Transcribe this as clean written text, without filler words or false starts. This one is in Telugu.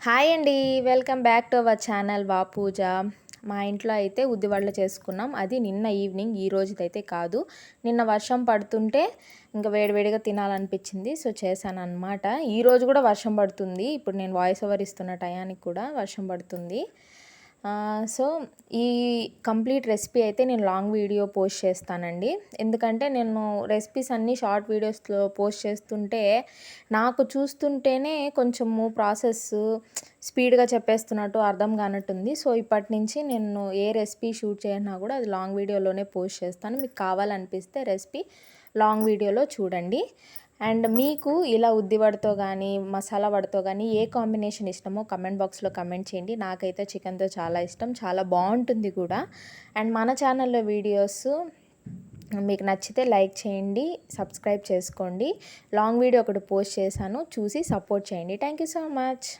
హాయ్ అండి. Welcome back to our channel Pooja. మా ఇంట్లో అయితే ఉద్దివడలు చేసుకున్నాం. అది నిన్న ఈవినింగ్, ఈ రోజుదైతే కాదు. నిన్న వర్షం పడుతుంటే ఇంకా వేడివేడిగా తినాలనిపించింది, సో చేశానన్నమాట. ఈరోజు కూడా వర్షం పడుతుంది. ఇప్పుడు నేను వాయిస్ ఓవర్ ఇస్తున్న టయానికి కూడా వర్షం పడుతుంది. సో ఈ కంప్లీట్ రెసిపీ అయితే నేను లాంగ్ వీడియో పోస్ట్ చేస్తానండి. ఎందుకంటే నేను రెసిపీస్ అన్నీ షార్ట్ వీడియోస్లో పోస్ట్ చేస్తుంటే నాకు చూస్తుంటేనే కొంచెము ప్రాసెస్ స్పీడ్గా చెప్పేస్తున్నట్టు అర్థం కానట్టుంది. సో ఇప్పటి నుంచి నేను ఏ రెసిపీ షూట్ చేయనా కూడా అది లాంగ్ వీడియోలోనే పోస్ట్ చేస్తాను. మీకు కావాలనిపిస్తే రెసిపీ లాంగ్ వీడియోలో చూడండి. అండ్ మీకు ఇలా ఉద్దివడతో కానీ మసాలా వడతో కానీ ఏ కాంబినేషన్ ఇష్టమో కమెంట్ బాక్స్లో కమెంట్ చేయండి. నాకైతే చికెన్తో చాలా ఇష్టం, చాలా బాగుంటుంది కూడా. అండ్ మన ఛానల్లో వీడియోస్ మీకు నచ్చితే లైక్ చేయండి, సబ్స్క్రైబ్ చేసుకోండి. లాంగ్ వీడియో ఒకటి పోస్ట్ చేశాను, చూసి సపోర్ట్ చేయండి. Thank you so much.